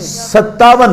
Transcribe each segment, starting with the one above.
57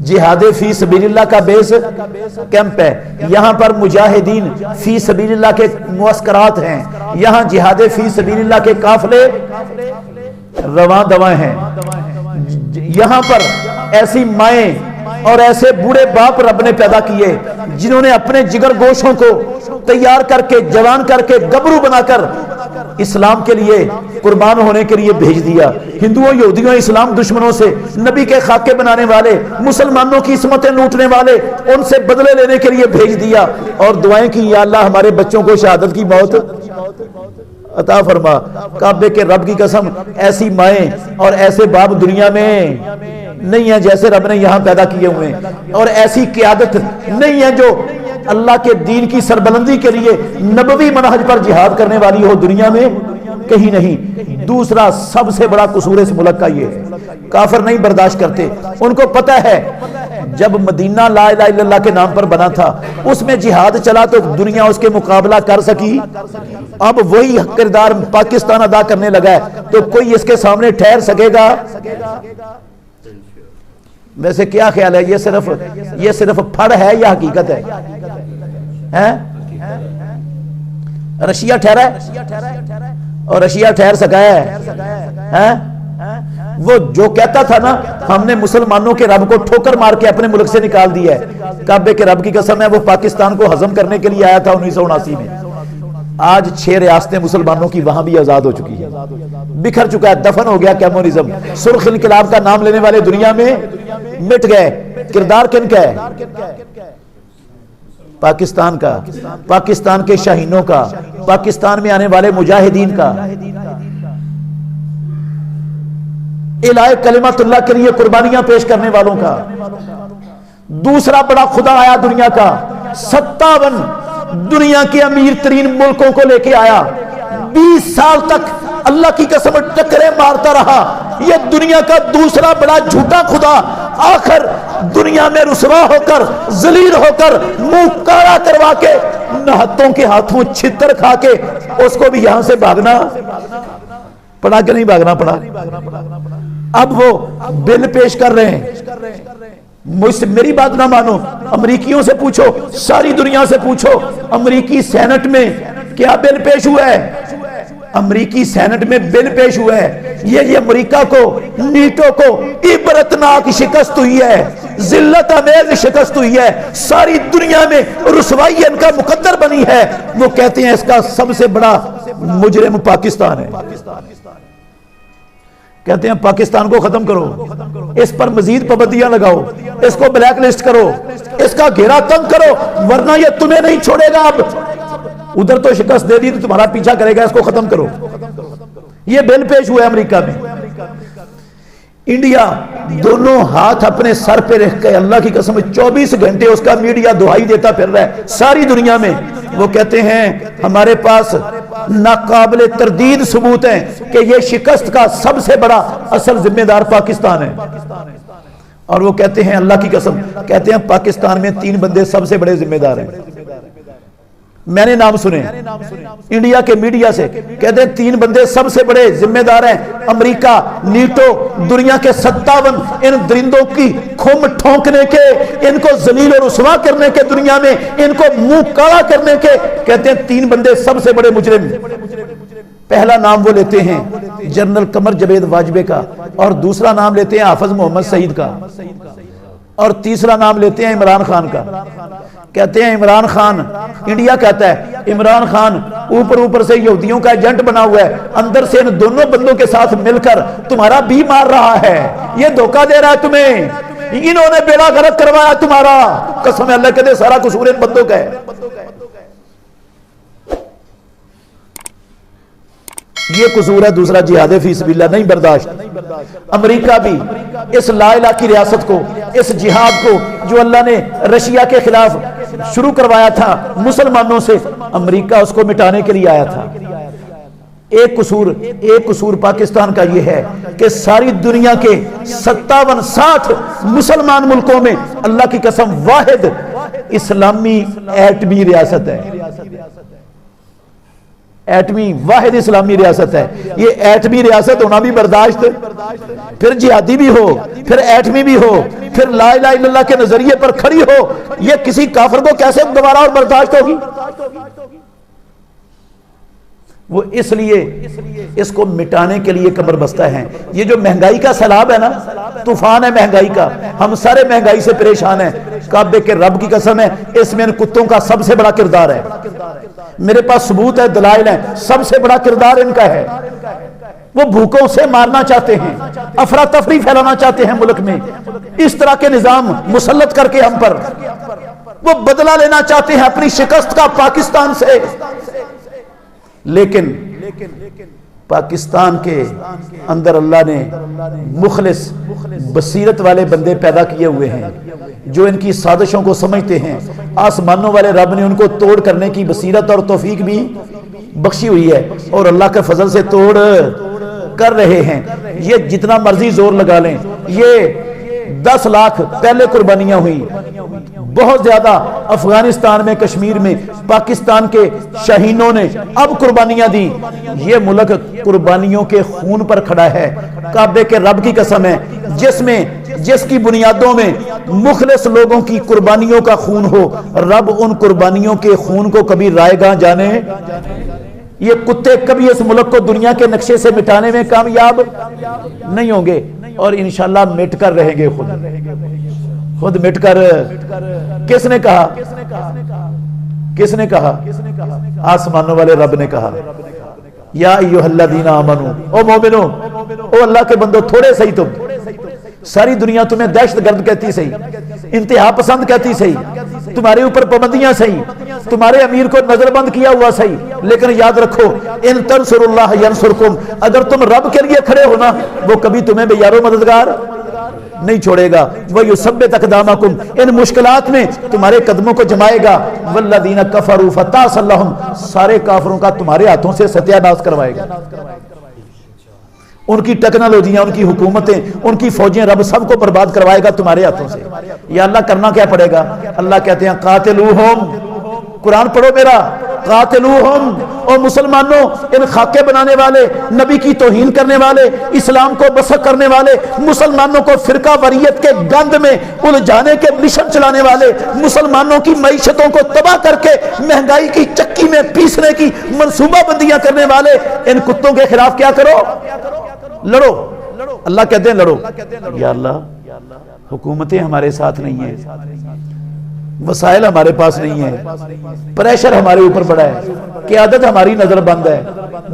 جہاد فی سبیل اللہ کا بیس کیمپ ہے، یہاں پر مجاہدین فی سبیل اللہ کے معسکرات ہیں، یہاں جہاد فی سبیل اللہ کے قافلے رواں دواں ہیں، یہاں پر ایسی مائیں اور ایسے بوڑھے باپ رب نے پیدا کیے جنہوں نے اپنے جگر گوشوں کو تیار کر کے، جوان کر کے، گبرو بنا کر اسلام کے لیے قربان ہونے کے لیے بھیج دیا۔ ہندوؤں، یہودیوں، اسلام دشمنوں سے، نبی کے خاکے بنانے والے، مسلمانوں کی عصمتیں لوٹنے والے، ان سے بدلے لینے کے لیے بھیج دیا، اور دعائیں کی یا اللہ ہمارے بچوں کو شہادت کی موت عطا فرما۔ کعبے کے رب کی قسم ایسی مائیں اور ایسے باپ دنیا میں نہیں ہیں جیسے رب نے یہاں پیدا کیے ہوئے ہیں، اور ایسی قیادت نہیں ہے جو اللہ کے دین کی سربلندی کے لیے نبوی منہج پر جہاد کرنے والی ہو دنیا میں کہیں نہیں۔ دوسرا سب سے بڑا قصور اس ملک کا یہ ہے، کافر نہیں برداشت کرتے، ان کو پتہ ہے جب مدینہ لا الہ الا اللہ کے نام پر بنا تھا اس میں جہاد چلا تو دنیا اس کے مقابلہ کر سکی، اب وہی کردار پاکستان ادا کرنے لگا ہے تو کوئی اس کے سامنے ٹھہر سکے گا؟ ویسے کیا خیال ہے، یہ صرف پھڑ ہے یا حقیقت ہے؟ رشیا ٹھہرا ہے اور رشیا ٹھہر سکا ہے؟ وہ جو کہتا تھا نا ہم نے مسلمانوں کے رب کو ٹھوکر مار کے اپنے ملک سے نکال دیا ہے، کعبے کے رب کی قسم ہے وہ پاکستان کو ہضم کرنے کے لیے آیا تھا 1979 میں۔ آج 6 ریاستیں مسلمانوں کی وہاں بھی آزاد ہو چکی ہے، بکھر چکا ہے، دفن ہو گیا کمیونزم۔ سرخ انقلاب کا نام لینے والے دنیا میں مٹ گئے۔ کردار کن کا ہے؟ پاکستان کا، پاکستان کے شاہینوں کا، پاکستان میں آنے والے مجاہدین کا، الہی کلمت اللہ کے لیے قربانیاں پیش کرنے والوں کا۔ دوسرا بڑا خدا آیا دنیا کا، 57 دنیا کے امیر ترین ملکوں کو لے کے آیا، 20 سال تک اللہ کی قسم ٹکرے مارتا رہا۔ یہ دنیا کا دوسرا بڑا جھوٹا خدا آخر دنیا میں رسوا ہو کر، ذلیل ہو کر، منہ کالا کروا کے، نہتوں کے ہاتھوں چھتر کھا کے اس کو بھی یہاں سے بھاگنا پڑا کہ نہیں بھاگنا پڑا؟ اب وہ بل پیش کر رہے ہیں، مجھ سے میری بات نہ مانو، امریکیوں سے پوچھو، ساری دنیا سے پوچھو، امریکی سینٹ میں کیا بل پیش ہوا ہے؟ امریکی سینٹ میں بل پیش ہوا ہے، یہ امریکہ کو، نیٹو کو عبرتناک شکست ہوئی ہے، ذلت امیز شکست ہوئی ہے، ساری دنیا میں رسوائی ان کا مقدر بنی ہے۔ وہ کہتے ہیں اس کا سب سے بڑا مجرم پاکستان ہے، کہتے ہیں پاکستان کو ختم کرو، اس پر مزید پابندیاں لگاؤ، اس کو بلیک لسٹ کرو، اس کا گھیرا تنگ کرو، ورنہ یہ تمہیں نہیں چھوڑے گا۔ اب ادھر تو شکست دے دی تو تمہارا پیچھا کرے گا، اس کو ختم کرو۔ یہ بل پیش ہوا ہے امریکہ میں۔ انڈیا دونوں ہاتھ اپنے سر پہ رکھ کے اللہ کی قسم 24 گھنٹے اس کا میڈیا دہائی دیتا پھر رہا ہے ساری دنیا میں۔ وہ کہتے ہیں ہمارے پاس ناقابل تردید ثبوت ہیں کہ یہ شکست کا سب سے بڑا اصل ذمہ دار پاکستان ہے، اور وہ کہتے ہیں اللہ کی قسم، کہتے ہیں پاکستان میں 3 بندے سب سے بڑے ذمہ دار ہیں۔ میں نے نام سنے انڈیا کے میڈیا سے، کہتے ہیں 3 بندے سب سے بڑے ذمہ دار ہیں، امریکہ، نیٹو، دنیا کے 57 ان درندوں کی کھم ٹھونکنے کے، ان کو ذلیل اور رسوا کرنے کے، دنیا میں ان کو منہ کالا کرنے کے، کہتے ہیں 3 بندے سب سے بڑے مجرم۔ پہلا نام وہ لیتے ہیں جنرل قمر جاوید واجبے کا، اور دوسرا نام لیتے ہیں حافظ محمد سعید کا، اور تیسرا نام لیتے ہیں عمران خان کا۔ کہتے ہیں عمران خان، انڈیا کہتا ہے عمران خان اوپر سے یہودیوں کا ایجنٹ بنا ہوا ہے، اندر سے ان دونوں بندوں کے ساتھ مل کر تمہارا بھی مار رہا ہے، یہ دھوکہ دے رہا ہے تمہیں، انہوں نے بیڑا غرق کروایا تمہارا۔ قسم اللہ کہتے سارا قصور ان بندوں کا ہے۔ یہ قصور ہے دوسرا، جہاد فی سبیل اللہ نہیں برداشت۔ امریکہ بھی اس لا الہ کی ریاست کو، اس جہاد کو جو اللہ نے رشیا کے خلاف شروع کروایا تھا مسلمانوں سے، امریکہ اس کو مٹانے کے لیے آیا تھا۔ ایک قصور پاکستان کا یہ ہے کہ ساری دنیا کے 57-60 مسلمان ملکوں میں اللہ کی قسم واحد اسلامی ایٹمی ریاست ہے۔ ایٹمی واحد اسلامی ریاست ہے، یہ ایٹمی ریاست ہونا بھی برداشت، پھر جہادی بھی ہو، پھر ایٹمی بھی ہو، پھر لا الہ الا اللہ کے نظریے پر کھڑی ہو، یہ کسی کافر کو کیسے گوارا اور برداشت ہوگی؟ وہ اس لیے اس کو مٹانے کے لیے کمر بستہ ہیں۔ یہ جو مہنگائی کا سیلاب ہے نا، طوفان ہے مہنگائی کا، ہم سارے مہنگائی سے پریشان ہیں۔ کعبے کے رب کی قسم ہے، اس میں ان کتوں کا سب سے بڑا کردار ہے۔ میرے پاس ثبوت ہے، دلائل ہیں، سب سے بڑا کردار ان کا ہے۔ وہ بھوکوں سے مارنا چاہتے ہیں، افراتفری پھیلانا چاہتے ہیں ملک میں، اس طرح کے نظام مسلط کر کے ہم پر وہ بدلہ لینا چاہتے ہیں اپنی شکست کا پاکستان سے۔ لیکن پاکستان کے اندر اللہ نے مخلص بصیرت والے بندے پیدا کیے ہوئے ہیں جو ان کی سازشوں کو سمجھتے ہیں۔ آسمانوں والے رب نے ان کو توڑ کرنے کی بصیرت اور توفیق بھی بخشی ہوئی ہے، اور اللہ کے فضل سے توڑ کر رہے ہیں۔ یہ جتنا مرضی زور لگا لیں، یہ 10 لاکھ پہلے قربانیاں ہوئی، بہت زیادہ افغانستان میں، کشمیر میں، پاکستان کے شاہینوں نے اب قربانیاں دی۔ یہ ملک قربانیوں کے خون پر کھڑا ہے۔ کعبے کے رب کی قسم ہے، جس کی بنیادوں میں مخلص لوگوں کی قربانیوں کا خون ہو، رب ان قربانیوں کے خون کو کبھی رائے گاں جانے۔ یہ کتے کبھی اس ملک کو دنیا کے نقشے سے مٹانے میں کامیاب نہیں ہوں گے، اور انشاءاللہ مٹ کر رہیں گے، خود مٹ کر۔ کس نے کہا؟ کس نے کہا؟ آسمانوں والے رب نے کہا، یا ایھا الذین آمنو، او مومنو، او اللہ کے بندو، تھوڑے صحیح تم، ساری دنیا تمہیں دہشت گرد کہتی صحیح، انتہا پسند کہتی صحیح، تمہارے اوپر پابندیاں صحیح، تمہارے امیر کو نظر بند کیا ہوا صحیح، لیکن یاد رکھو ان تنصروا اللہ ینصرکم، اگر تم رب کے لیے کھڑے ہو نا، وہ کبھی تمہیں بے یار و مددگار نہیں چھوڑے گا۔ وَيُثَبِّتْ أَقْدَامَكُمْ، ان مشکلات میں تمہارے قدموں کو جمائے گا۔ وَالَّذِينَ كَفَرُوا فَتَعْسًا لَهُمْ، سارے کافروں کا تمہارے ہاتھوں سے ستیہ ناش کروائے گا۔ ان کی ٹیکنالوجیاں، ان کی حکومتیں، ان کی فوجیں، رب سب کو برباد کروائے گا تمہارے ہاتھوں سے۔ یا اللہ کرنا کیا پڑے گا؟ اللہ کہتے ہیں قاتلوہم، قرآن پڑھو میرا، قاتلوہم، اور مسلمانوں، ان خاکے بنانے والے، نبی کی توہین کرنے والے، اسلام کو بسک کرنے والے، مسلمانوں کو فرقہ وریت کے گند میں الجھانے کے مشن چلانے والے، مسلمانوں کی معیشتوں کو تباہ کر کے مہنگائی کی چکی میں پیسنے کی منصوبہ بندیاں کرنے والے، ان کتوں کے خلاف کیا کرو؟ لڑو۔ اللہ کہتے ہیں لڑو۔ یا اللہ حکومتیں ہمارے ساتھ نہیں ہیں، وسائل ہمارے پاس نہیں ہیں، پریشر ہمارے اوپر بڑا ہے، قیادت ہماری نظر بند ہے،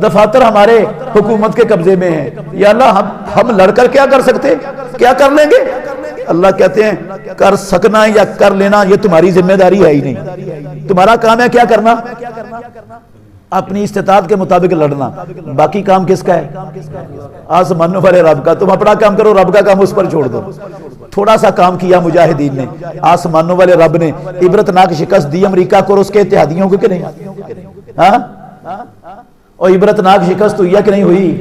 دفاتر ہمارے حکومت کے قبضے میں ہیں۔ یا اللہ ہم لڑ کر کیا کر سکتے؟ کیا کر لیں گے؟ اللہ کہتے ہیں کر سکنا یا کر لینا یہ تمہاری ذمہ داری ہے ہی نہیں، تمہارا کام ہے کیا کرنا؟ اپنی استطاعت کے مطابق لڑنا، باقی کام کس کا ہے؟ آسمانوں والے رب کا۔ تم اپنا کام کرو، رب کا کام اس پر چھوڑ دو۔ تھوڑا سا کام کیا مجاہدین نے، آسمانوں والے رب نے عبرتناک شکست دی امریکہ کو اور اس کے اتحادیوں کو کہ نہیں؟ ہاں، اور عبرتناک شکست ہوئی ہے کہ نہیں ہوئی؟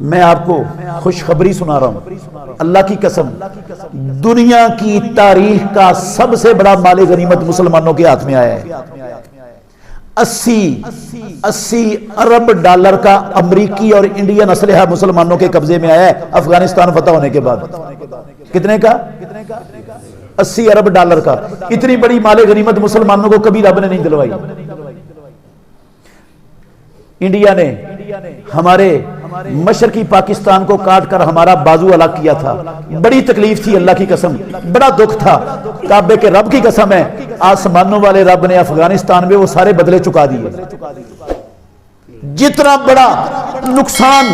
میں آپ کو خوشخبری سنا رہا ہوں، اللہ کی قسم، دنیا کی تاریخ کا سب سے بڑا مال غنیمت مسلمانوں کے ہاتھ میں آیا ہے۔ 80 ارب ڈالر کا امریکی اور انڈین اسلحہ مسلمانوں کے قبضے میں آیا ہے افغانستان فتح ہونے کے بعد۔ کتنے کا؟ 80 ارب ڈالر کا۔ اتنی بڑی مال غنیمت مسلمانوں کو کبھی رب نے نہیں دلوائی۔ انڈیا نے ہمارے مشرقی پاکستان کو کاٹ کر ہمارا بازو الگ کیا تھا، بڑی تکلیف تھی، اللہ کی قسم بڑا دکھ تھا۔ کعبے کے رب کی قسم ہے، آسمانوں والے رب نے افغانستان میں وہ سارے بدلے چکا دیے۔ جتنا بڑا نقصان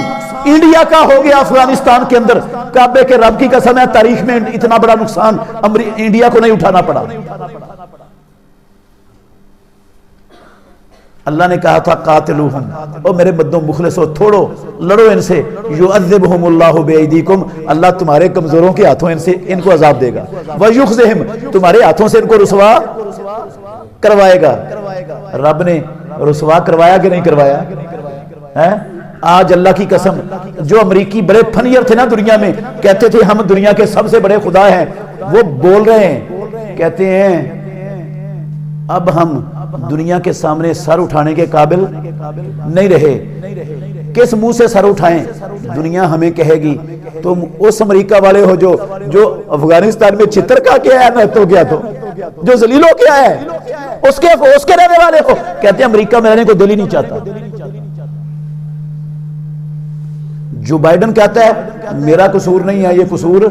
انڈیا کا ہو گیا افغانستان کے اندر، کعبے کے رب کی قسم ہے تاریخ میں اتنا بڑا نقصان انڈیا کو نہیں اٹھانا پڑا۔ اللہ نے کہا تھا قاتلوہم، او میرے بندوں مخلصو، تھوڑو، لڑو ان سے، یعذبہم اللہ بایدیکم، اللہ تمہارے کمزوروں کے ہاتھوں ان کو عذاب دے گا، ویخزہم، تمہارے ہاتھوں سے ان کو رسوا کروائے گا۔ رب نے رسوا کروایا کہ نہیں کروایا؟ آج اللہ کی قسم جو امریکی بڑے فنیر تھے نا دنیا میں، کہتے تھے ہم دنیا کے سب سے بڑے خدا ہیں، وہ بول رہے ہیں، کہتے ہیں اب ہم دنیا کے سامنے سر اٹھانے کے قابل نہیں رہے. کس منہ سے سر اٹھائیں؟ دنیا ہمیں کہے گی تم اس امریکہ والے ہو جو افغانستان میں چتر کا کیا ہے نہ تو کیا تو جو ذلیل ہو کیا ہے اس کے رہنے والے ہو. کہتے ہیں امریکہ میں رہنے کو دل ہی نہیں چاہتا. جو بائیڈن کہتا ہے میرا قصور نہیں ہے، یہ قصور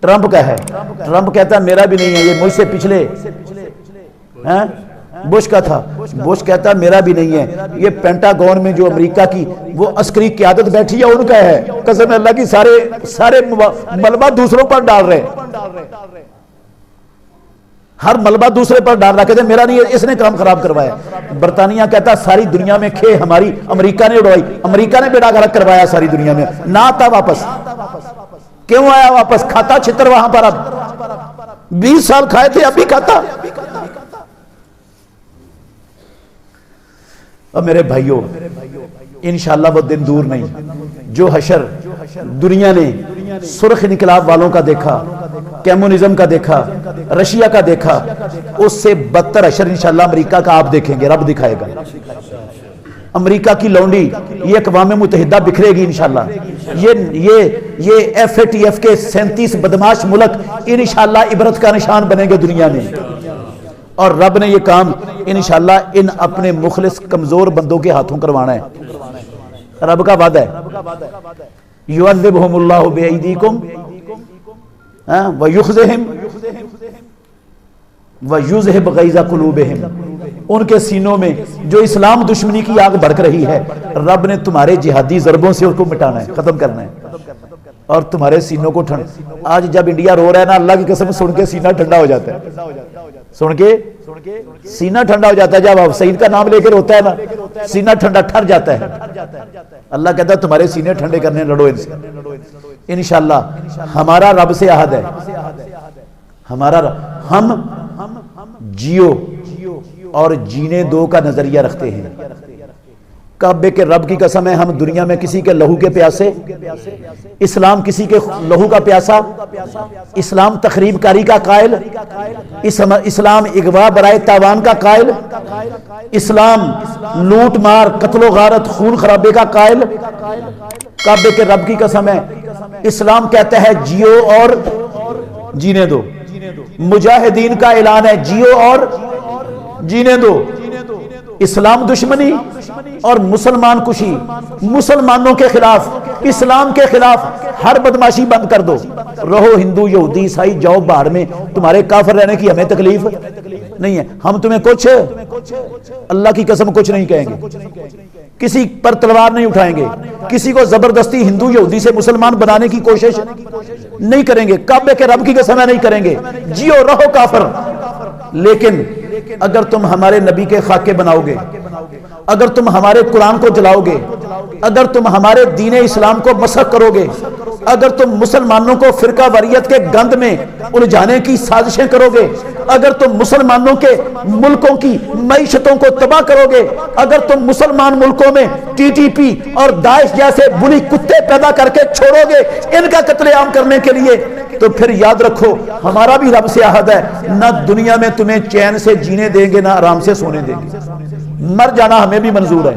ٹرمپ کا ہے. ٹرمپ کہتا ہے میرا بھی نہیں ہے، یہ مجھ سے پچھلے بش کا تھا. بش کہتا ہے میرا بھی نہیں ہے، یہ پینٹاگون میں جو امریکہ کی وہ عسکری قیادت بیٹھی ہے ان کا ہے. قسم اللہ کی سارے ملبہ دوسروں پر ڈال رہے ہیں، ہر ملبہ دوسرے پر ڈال رہا. کہتے ہیں میرا نہیں ہے، اس نے کام خراب کروایا. برطانیہ کہتا ساری دنیا میں کھے ہماری امریکہ نے اڑوائی، امریکہ نے بیڑا غرق کروایا ساری دنیا میں. نہ آتا واپس. کیوں آیا واپس؟ کھاتا چھتر وہاں پر. اب 20 سال کھائے تھے اب بھی کھاتا. اب میرے بھائیوں انشاءاللہ وہ دن دور نہیں جو حشر دنیا نے سرخ انقلاب والوں کا دیکھا، کیمونزم کا دیکھا، رشیا کا دیکھا، اس سے بدتر حشر انشاءاللہ امریکہ کا آپ دیکھیں گے، رب دکھائے گا. امریکہ کی لونڈی یہ اقوام متحدہ بکھرے گی انشاءاللہ. یہ FATF کے 37 بدماش ملک انشاءاللہ عبرت کا نشان بنیں گے دنیا میں. اور رب نے یہ کام انشاءاللہ ان اپنے مخلص کمزور بندوں کے ہاتھوں کروانا ہے. رب کا وعدہ ہے یعذبہم اللہ بایدیکم ویخزہم ویذہب غیظ قلوبہم. ان کے سینوں میں جو اسلام دشمنی کی آگ بھڑک رہی ہے رب نے تمہارے جہادی ضربوں سے اس کو مٹانا ہے، ختم کرنا ہے اور تمہارے سینوں کو ٹھنڈ. آج جب انڈیا رو رہا ہے نا اللہ کی قسم سن کے سینہ ٹھنڈا ہو جاتا ہے، سن کے سینہ ٹھنڈا ہو جاتا ہے. جب آپ سعید کا نام لے کر ہوتا ہے نا سینہ ٹھنڈا ٹھر جاتا ہے. اللہ کہتا ہے تمہارے سینے ٹھنڈے کرنے لڑو ان سے. انشاءاللہ ہمارا رب سے عہد ہے، ہمارا ہم جیو اور جینے دو کا نظریہ رکھتے ہیں. کعبے کے رب کی قسم ہے ہم دنیا میں کسی کے لہو کے پیاسے، اسلام کسی کے لہو کا پیاسا، اسلام تخریب کاری کا قائل، اسلام اغوا برائے تاوان کا قائل، اسلام لوٹ مار قتل و غارت خون خرابے کا قائل. کعبے کے رب کی قسم ہے اسلام کہتا ہے جیو اور جینے دو. مجاہدین کا اعلان ہے جیو اور جینے دو. اسلام دشمنی اور مسلمان کشی، مسلمانوں کے خلاف، اسلام کے خلاف ہر بدماشی بند کر دو. رہو ہندو یہودی عیسائی جاؤ باہر میں، تمہارے کافر رہنے کی ہمیں تکلیف نہیں ہے. ہم تمہیں کچھ اللہ کی قسم کچھ نہیں کہیں گے، کسی پر تلوار نہیں اٹھائیں گے، کسی کو زبردستی ہندو یہودی سے مسلمان بنانے کی کوشش نہیں کریں گے. کعبے کے رب کی قسم نہیں کریں گے. جیو رہو کافر، لیکن اگر تم ہمارے نبی کے خاکے بناؤ گے، اگر تم ہمارے قرآن کو جلاؤ گے، اگر تم ہمارے دین اسلام کو مسخ کرو گے، اگر تم مسلمانوں کو فرقہ واریت کے گند میں الجھانے کی سازشیں کرو گے، اگر تم مسلمانوں کے ملکوں کی معیشتوں کو تباہ کرو گے، اگر تم مسلمان ملکوں میں TTP اور داعش جیسے بلی کتے پیدا کر کے چھوڑو گے ان کا قتل عام کرنے کے لیے، تو پھر یاد رکھو ہمارا بھی رب سے عہد ہے نہ دنیا میں تمہیں چین سے جینے دیں گے نہ آرام سے سونے دیں گے. مر جانا ہمیں بھی منظور ہے،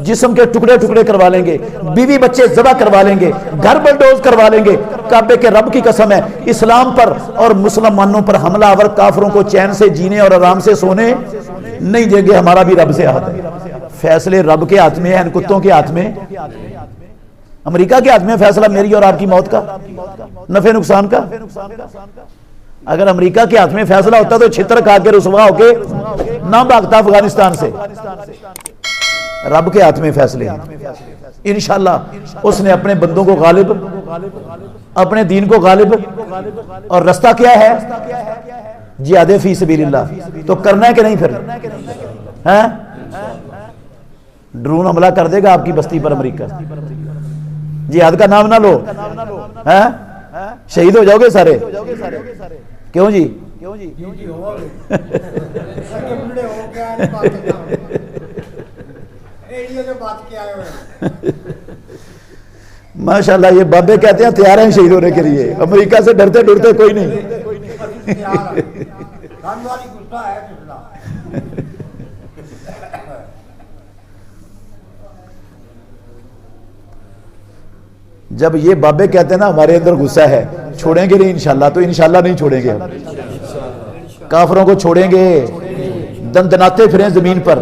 جسم کے ٹکڑے ٹکڑے کروا لیں گے، بیوی بچے ذبح کروا لیں گے، گھر بلڈوز کروا لیں گے. کعبے کے رب کی قسم ہے اسلام پر اور مسلمانوں پر حملہ آور کافروں کو چین سے جینے اور آرام سے سونے نہیں دیں گے. ہمارا بھی رب سے عہد ہے. فیصلے رب کے ہاتھ میں ہیں، ان کتوں کے ہاتھ میں، امریکہ کے ہاتھ میں فیصلہ میری اور آپ کی موت کا، نفع نقصان کا. اگر امریکہ کے ہاتھ میں فیصلہ ہوتا تو چھتر کھا کے رسوا ہو کے نہ بھاگتا افغانستان سے. رب کے ہاتھ میں فیصلے ہیں. انشاءاللہ اس نے اپنے بندوں کو غالب، اپنے دین کو غالب، اور رستہ کیا ہے؟ جہاد فی سبیل اللہ. تو کرنا ہے کہ نہیں؟ پھر ڈرون حملہ کر دے گا آپ کی بستی پر امریکہ. جہاد کا نام نہ لو، شہید ہو جاؤ گے سارے. کیوں جی؟ ماشاءاللہ یہ بابے کہتے ہیں تیار ہیں شہید ہونے کے لیے. امریکہ سے ڈرتے ڈرتے کوئی نہیں. جب یہ بابے کہتے ہیں نا ہمارے اندر غصہ ہے چھوڑیں گے نہیں انشاءاللہ، تو انشاءاللہ نہیں چھوڑیں گے ہم، کافروں کو چھوڑیں گے، دندناتے پھریں زمین پر،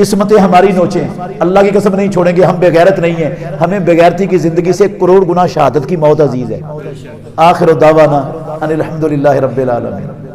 عصمتیں ہماری نوچیں، اللہ کی قسم نہیں چھوڑیں گے، ہم بغیرت نہیں ہیں، ہمیں بغیرتی کی زندگی سے کروڑ گنا شہادت کی موت عزیز ہے۔ آخر دعوانا ان الحمدللہ رب العالمین۔